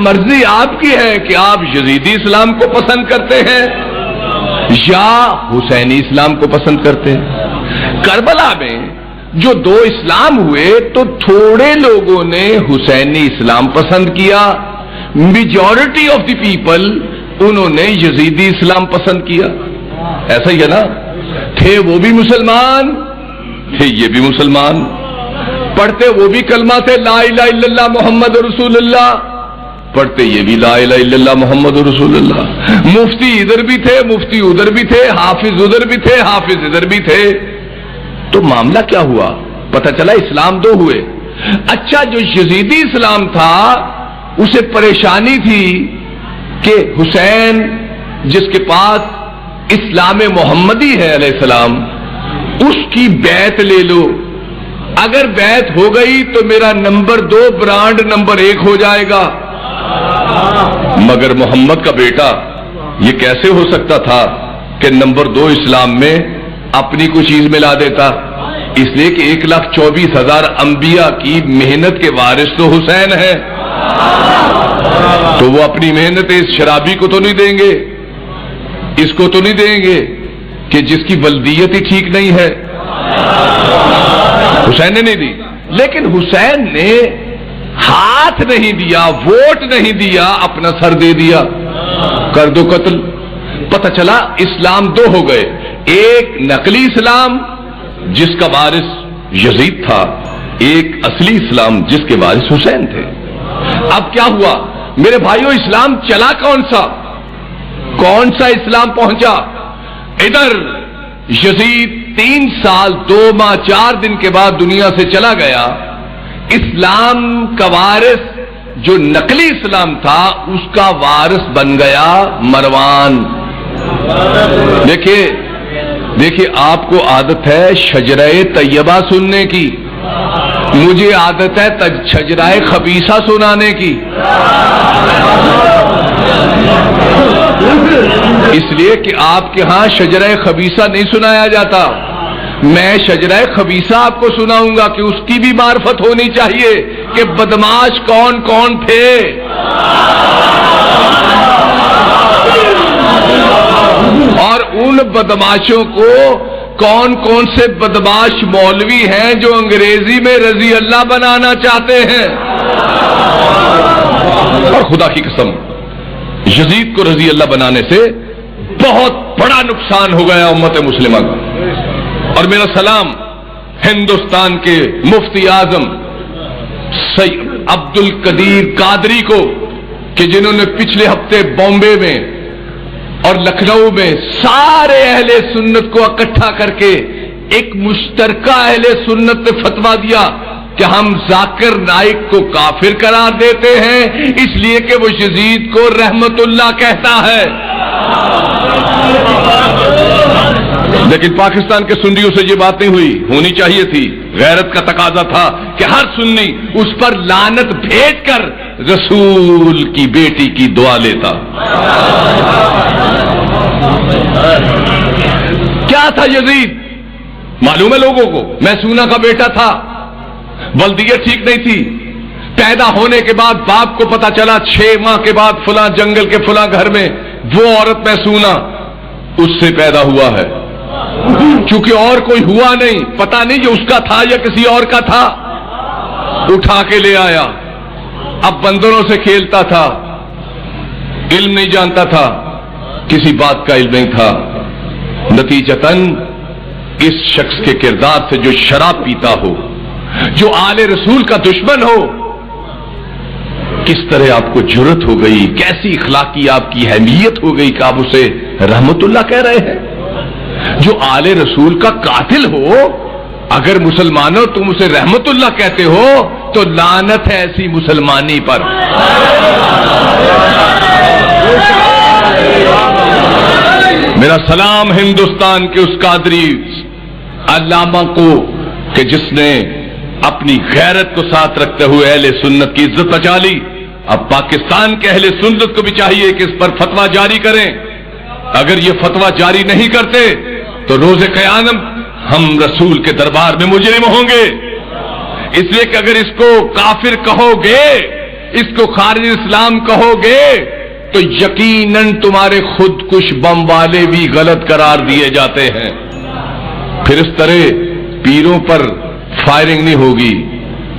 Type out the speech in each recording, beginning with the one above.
مرضی آپ کی ہے کہ آپ یزیدی اسلام کو پسند کرتے ہیں یا حسینی اسلام کو پسند کرتے ہیں. کربلا میں جو دو اسلام ہوئے تو تھوڑے لوگوں نے حسینی اسلام پسند کیا, میجورٹی آف دی پیپل انہوں نے یزیدی اسلام پسند کیا. ایسا ہی ہے نا, تھے وہ بھی مسلمان تھے یہ بھی مسلمان, پڑھتے وہ بھی کلمہ تھے لا الہ الا اللہ محمد رسول اللہ, پڑھتے یہ بھی لا الہ الا اللہ محمد رسول اللہ. مفتی ادھر بھی تھے مفتی ادھر بھی تھے, حافظ ادھر بھی تھے حافظ ادھر بھی تھے. تو معاملہ کیا ہوا؟ پتہ چلا اسلام دو ہوئے. اچھا, جو یزیدی اسلام تھا اسے پریشانی تھی کہ حسین جس کے پاس اسلام محمدی ہے علیہ السلام, اس کی بیعت لے لو, اگر بیعت ہو گئی تو میرا نمبر 2 برانڈ نمبر 1 ہو جائے گا. مگر محمد کا بیٹا یہ کیسے ہو سکتا تھا کہ نمبر 2 اسلام میں اپنی کوئی چیز ملا دیتا؟ اس لیے کہ 1,24,000 انبیاء کی محنت کے وارث تو حسین ہے, تو وہ اپنی محنت اس شرابی کو تو نہیں دیں گے, اس کو تو نہیں دیں گے کہ جس کی ولدیت ہی ٹھیک نہیں ہے. حسین نے نہیں دی, لیکن حسین نے ہاتھ نہیں دیا, ووٹ نہیں دیا, اپنا سر دے دیا, کر دو قتل. پتہ چلا اسلام دو ہو گئے, ایک نقلی اسلام جس کا وارث یزید تھا, ایک اصلی اسلام جس کے وارث حسین تھے. اب کیا ہوا میرے بھائیوں؟ اسلام چلا کون سا اسلام پہنچا؟ ادھر یزید 3 سال 2 ماہ 4 دن کے بعد دنیا سے چلا گیا. اسلام کا وارث جو نقلی اسلام تھا اس کا وارث بن گیا مروان. دیکھیے آپ کو عادت ہے شجرہ طیبہ سننے کی, مجھے عادت ہے شجرہ خبیثہ سنانے کی. اس لیے کہ آپ کے ہاں شجرہ خبیثہ نہیں سنایا جاتا. میں شجرہ خبیثہ آپ کو سناؤں گا کہ اس کی بھی معرفت ہونی چاہیے کہ بدماش کون کون تھے. اور ان بدماشوں کو کون سے بدماش مولوی ہیں جو انگریزی میں رضی اللہ بنانا چاہتے ہیں. اور خدا کی قسم یزید کو رضی اللہ بنانے سے بہت بڑا نقصان ہو گیا امت مسلمہ کا. اور میرا سلام ہندوستان کے مفتی اعظم سید عبد القدیر قادری کو کہ جنہوں نے پچھلے ہفتے بامبے میں اور لکھنؤ میں سارے اہل سنت کو اکٹھا کر کے ایک مشترکہ اہل سنت نے فتویٰ دیا کہ ہم ذاکر نائک کو کافر قرار دیتے ہیں اس لیے کہ وہ یزید کو رحمت اللہ کہتا ہے. لیکن پاکستان کے سنیوں سے یہ بات نہیں ہوئی, ہونی چاہیے تھی. غیرت کا تقاضا تھا کہ ہر سنی اس پر لعنت بھیج کر رسول کی بیٹی کی دعا لیتا. کیا تھا یزید معلوم ہے لوگوں کو, میسونہ کا بیٹا تھا, ولدیت ٹھیک نہیں تھی. پیدا ہونے کے بعد باپ کو پتا چلا 6 ماہ کے بعد فلاں جنگل کے فلاں گھر میں وہ عورت میسونہ اس سے پیدا ہوا ہے. چونکہ اور کوئی ہوا نہیں, پتا نہیں جو اس کا تھا یا کسی اور کا تھا, اٹھا کے لے آیا. اب بندروں سے کھیلتا تھا, علم نہیں جانتا تھا, کسی بات کا علم نہیں تھا. نتیجتاً اس شخص کے کردار سے جو شراب پیتا ہو, جو آل رسول کا دشمن ہو, کس طرح آپ کو جرت ہو گئی, کیسی اخلاقی آپ کی اہمیت ہو گئی کہ آپ اسے رحمت اللہ کہہ رہے ہیں. جو آل رسول کا قاتل ہو, اگر مسلمانوں تم اسے رحمت اللہ کہتے ہو تو لعنت ہے ایسی مسلمانی پر. میرا سلام ہندوستان کے اس قادری علامہ کو کہ جس نے اپنی غیرت کو ساتھ رکھتے ہوئے اہل سنت کی عزت بچا لی. اب پاکستان کے اہل سنت کو بھی چاہیے کہ اس پر فتویٰ جاری کریں. اگر یہ فتویٰ جاری نہیں کرتے تو روز قیامت ہم رسول کے دربار میں مجرم ہوں گے. اس لیے کہ اگر اس کو کافر کہو گے اس کو خارج اسلام کہو گے تو یقیناً تمہارے خود کش بم والے بھی غلط قرار دیے جاتے ہیں. پھر اس طرح پیروں پر فائرنگ نہیں ہوگی,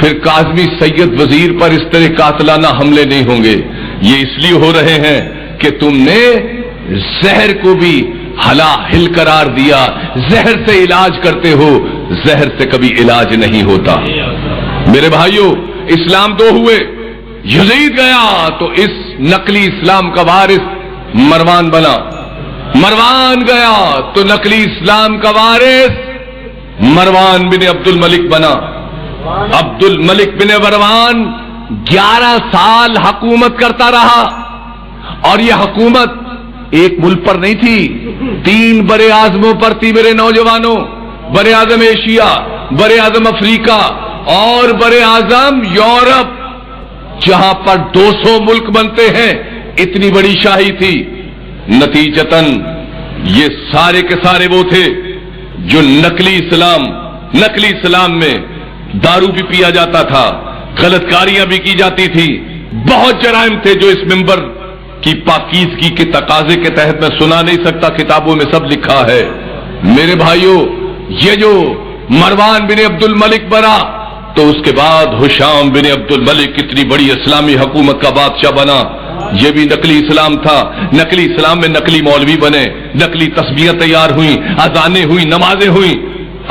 پھر کاظمی سید وزیر پر اس طرح قاتلانہ حملے نہیں ہوں گے. یہ اس لیے ہو رہے ہیں کہ تم نے زہر کو بھی ہلا ہل قرار دیا. زہر سے علاج کرتے ہو, زہر سے کبھی علاج نہیں ہوتا. میرے بھائیوں, اسلام دو ہوئے. یزید گیا تو اس نقلی اسلام کا وارث مروان بنا. مروان گیا تو نقلی اسلام کا وارث مروان بن عبد الملک بنا. عبد الملک بن مروان 11 سال حکومت کرتا رہا, اور یہ حکومت ایک ملک پر نہیں تھی, 3 بڑے اعظموں پر تھی. میرے نوجوانوں, بڑے اعظم ایشیا, بڑے اعظم افریقہ اور بڑے اعظم یورپ, جہاں پر 200 ملک بنتے ہیں. اتنی بڑی شاہی تھی. نتیجتاً یہ سارے کے سارے وہ تھے جو نقلی اسلام میں دارو بھی پیا جاتا تھا, غلط کاریاں بھی کی جاتی تھی, بہت جرائم تھے جو اس منبر کی پاکیزگی کے تقاضے کے تحت میں سنا نہیں سکتا, کتابوں میں سب لکھا ہے. میرے بھائیوں, یہ جو مروان بن عبد الملک بنا تو اس کے بعد ہشام بن عبد الملک اتنی بڑی اسلامی حکومت کا بادشاہ بنا. یہ بھی نقلی اسلام تھا. نقلی اسلام میں نقلی مولوی بنے, نقلی تسبیحیں تیار ہوئیں, اذانیں ہوئیں, نمازیں ہوئیں.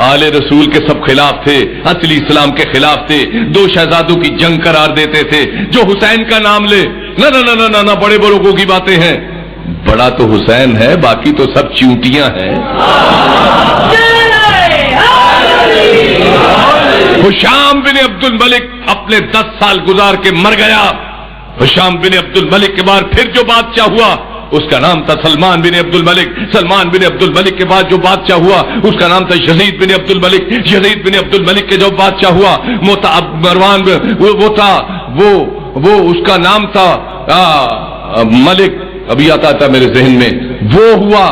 آل رسول کے سب خلاف تھے, اصلی اسلام کے خلاف تھے. 2 شہزادوں کی جنگ قرار دیتے تھے. جو حسین کا نام لے, نہ نہ نہ نہ نہ, بڑے بڑوں کی باتیں ہیں. بڑا تو حسین ہے, باقی تو سب چونٹیاں ہیں. ہشام بن عبد الملک اپنے 10 سال گزار کے مر گیا. ہشام بن عبد الملک کے بعد پھر جو بادشاہ ہوا اس کا نام تھا سلمان بن عبد الملک. سلمان بن عبد الملک کے بعد جو بادشاہ ہوا اس کا نام تھا یزید بن عبد الملک. یزید بن عبد الملک کے جو بادشاہ ہوا مروان وہ تھا, وہ اس کا نام تھا ملک, ابھی آتا تھا میرے ذہن میں, وہ ہوا.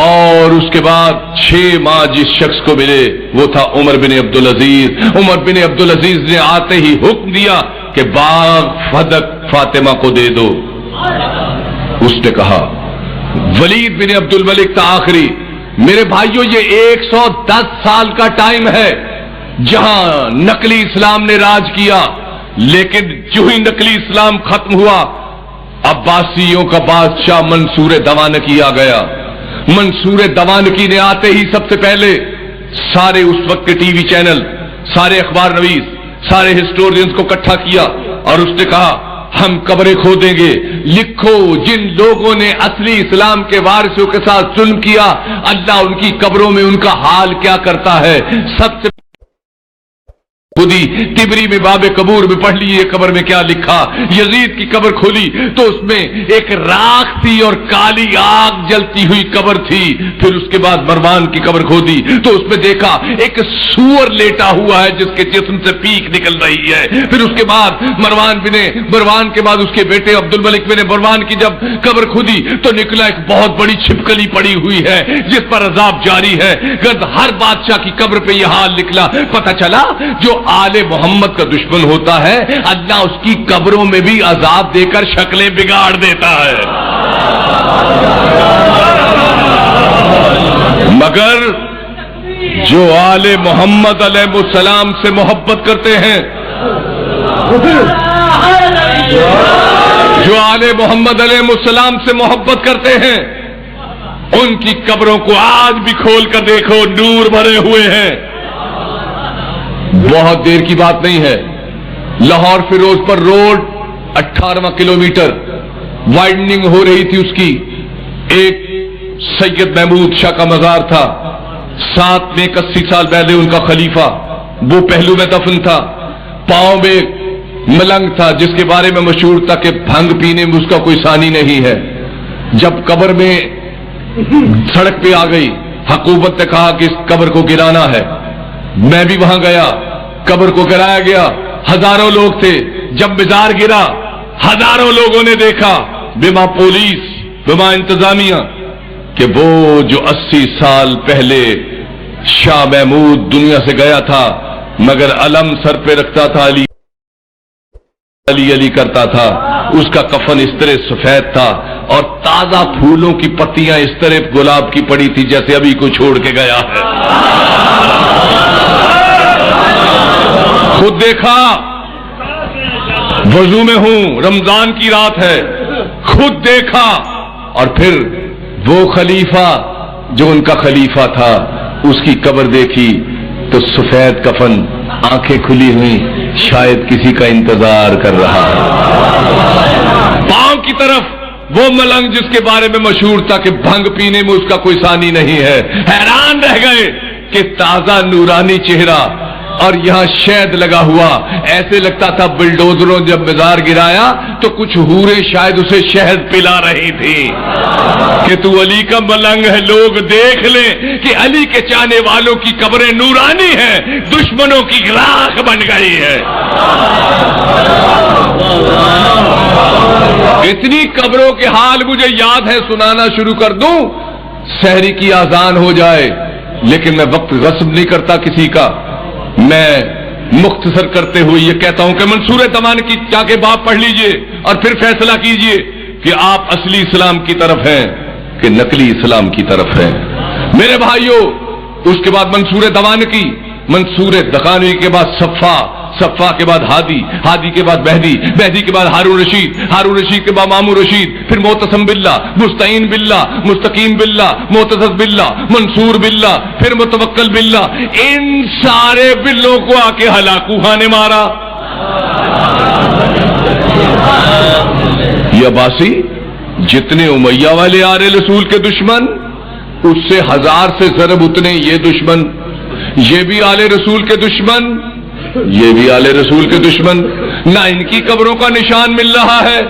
اور اس کے بعد 6 ماہ جس شخص کو ملے وہ تھا عمر بن عبد العزیز. عمر بن عبد العزیز نے آتے ہی حکم دیا کہ باغ فدق فاطمہ کو دے دو. اس نے کہا. ولید بن عبد الملک تھا آخری. میرے بھائیوں, یہ 110 سال کا ٹائم ہے جہاں نقلی اسلام نے راج کیا. لیکن جو ہی نقلی اسلام ختم ہوا, عباسیوں کا بادشاہ منصور دوانکی آ گیا. منصور دوانکی نے آتے ہی سب سے پہلے سارے اس وقت کے ٹی وی چینل, سارے اخبار نویس, سارے ہسٹورینز کو اکٹھا کیا اور اس نے کہا ہم قبریں کھودیں گے. لکھو جن لوگوں نے اصلی اسلام کے وارثوں کے ساتھ ظلم کیا, اللہ ان کی قبروں میں ان کا حال کیا کرتا ہے. سب سے خودی تبری میں باب قبور میں پڑھ لیے قبر میں کیا لکھا. یزید کی قبر کھولی تو اس میں ایک راکھ تھی اور کالی آگ جلتی ہوئی قبر تھی. پھر اس کے بعد مروان کی قبر کھودی تو اس میں دیکھا ایک سور لیٹا ہوا ہے جس کے جسم سے پیک نکل رہی ہے. پھر اس کے بعد مروان کے بعد اس کے بیٹے عبد الملک بن مروان کی جب قبر کھودی تو نکلا ایک بہت بڑی چھپکلی پڑی ہوئی ہے جس پر عذاب جاری ہے. ہر بادشاہ کی قبر پہ یہ حال نکلا. پتہ چلا جو آل محمد کا دشمن ہوتا ہے اللہ اس کی قبروں میں بھی عذاب دے کر شکلیں بگاڑ دیتا ہے. مگر جو آل محمد علیہ السلام سے محبت کرتے ہیں, جو آل محمد علیہ السلام سے محبت کرتے ہیں, ان کی قبروں کو آج بھی کھول کر دیکھو, نور بھرے ہوئے ہیں. بہت دیر کی بات نہیں ہے, لاہور فیروز پر روڈ 18واں کلومیٹر وائڈننگ ہو رہی تھی. اس کی ایک سید محمود شاہ کا مزار تھا. 7 میں 80 سال پہلے ان کا خلیفہ وہ پہلو میں دفن تھا. پاؤں میں ملنگ تھا جس کے بارے میں مشہور تھا کہ بھنگ پینے میں اس کا کوئی ثانی نہیں ہے. جب قبر میں سڑک پہ آ گئی, حکومت نے کہا کہ اس قبر کو گرانا ہے. میں بھی وہاں گیا, قبر کو گرایا گیا. ہزاروں لوگ تھے. جب مزار گرا ہزاروں لوگوں نے دیکھا, بما پولیس بما انتظامیہ, کہ وہ جو 80 سال پہلے شاہ محمود دنیا سے گیا تھا مگر علم سر پہ رکھتا تھا علی علی علی کرتا تھا، اس کا کفن اس طرح سفید تھا اور تازہ پھولوں کی پتیاں اس طرح گلاب کی پڑی تھی جیسے ابھی کو چھوڑ کے گیا ہے۔ خود دیکھا، وضو میں ہوں، رمضان کی رات ہے، خود دیکھا، اور پھر وہ خلیفہ جو ان کا خلیفہ تھا اس کی قبر دیکھی تو سفید کفن، آنکھیں کھلی ہوئی، شاید کسی کا انتظار کر رہا ہے۔ پاؤں کی طرف وہ ملنگ جس کے بارے میں مشہور تھا کہ بھنگ پینے میں اس کا کوئی ثانی نہیں ہے، حیران رہ گئے کہ تازہ نورانی چہرہ اور یہاں شہد لگا ہوا، ایسے لگتا تھا بلڈوزروں جب مزار گرایا تو کچھ حوریں شاید اسے شہد پلا رہی تھی کہ تو علی کا ملنگ ہے، لوگ دیکھ لیں کہ علی کے چاہنے والوں کی قبریں نورانی ہیں، دشمنوں کی راکھ بن گئی ہے۔ اتنی قبروں کے حال مجھے یاد ہے، سنانا شروع کر دوں، سحری کی اذان ہو جائے، لیکن میں وقت غصب نہیں کرتا کسی کا، میں مختصر کرتے ہوئے یہ کہتا ہوں کہ منصور دمان کی جا کے باب پڑھ لیجئے اور پھر فیصلہ کیجئے کہ آپ اصلی اسلام کی طرف ہیں کہ نقلی اسلام کی طرف ہیں۔ میرے بھائیوں، اس کے بعد منصور دمان کی، منصور دخانوی کے بعد صفا، صفا کے بعد ہادی، ہادی کے بعد مہدی، مہدی کے بعد ہارون رشید، ہارون رشید کے بعد مامون رشید، پھر معتصم باللہ، مستعین باللہ، مستقیم باللہ، معتزز باللہ، منصور باللہ، پھر متوکل باللہ۔ ان سارے بلوں کو آ کے ہلاکو خان نے مارا۔ یہ عباسی جتنے امیہ والے آل رسول کے دشمن، اس سے 1000 سے ضرب اتنے یہ دشمن، یہ بھی آل رسول کے دشمن، یہ بھی آل رسول کے دشمن۔ نہ ان کی قبروں کا نشان مل رہا ہے،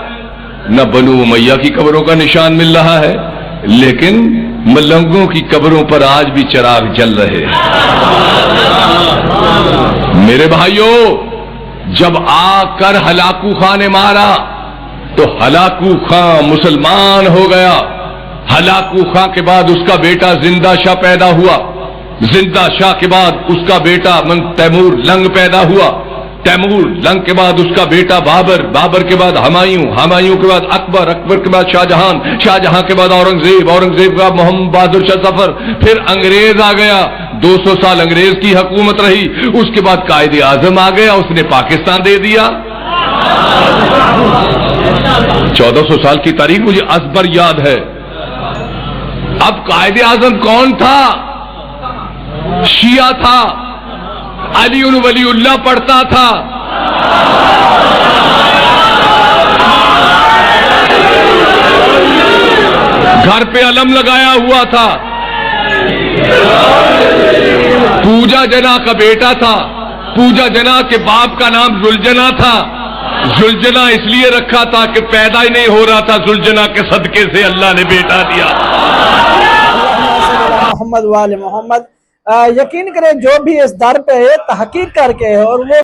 نہ بنو امیہ کی قبروں کا نشان مل رہا ہے، لیکن ملنگوں کی قبروں پر آج بھی چراغ جل رہے ہیں۔ میرے بھائیوں، جب آ کر ہلاکو خان نے مارا تو ہلاکو خان مسلمان ہو گیا۔ ہلاکو خان کے بعد اس کا بیٹا زندہ شاہ پیدا ہوا، زندہ شاہ کے بعد اس کا بیٹا تیمور لنگ پیدا ہوا، تیمور لنگ کے بعد اس کا بیٹا بابر، بابر کے بعد ہمایوں، ہمایوں کے بعد اکبر، اکبر کے بعد شاہ جہاں، شاہ جہاں کے بعد اورنگزیب، اورنگزیب کے بعد محمد بہادر شاہ ظفر، پھر انگریز آ گیا، 200 سال انگریز کی حکومت رہی، اس کے بعد قائد اعظم آ گیا، اس نے پاکستان دے دیا۔ 1400 سال کی تاریخ مجھے ازبر یاد ہے۔ اب قائد اعظم کون تھا؟ شیعہ تھا، علی ولی اللہ پڑھتا تھا۔ گھر پہ علم لگایا ہوا تھا۔ پوجا جنا کا بیٹا تھا، پوجا جنا کے باپ کا نام زلجنا تھا۔ زلجنا اس لیے رکھا تھا کہ پیدا ہی نہیں ہو رہا تھا، زلجنا کے صدقے سے اللہ نے بیٹا دیا۔ محمد وال محمد، یقین کریں جو بھی اس در پہ تحقیق کر کے اور وہ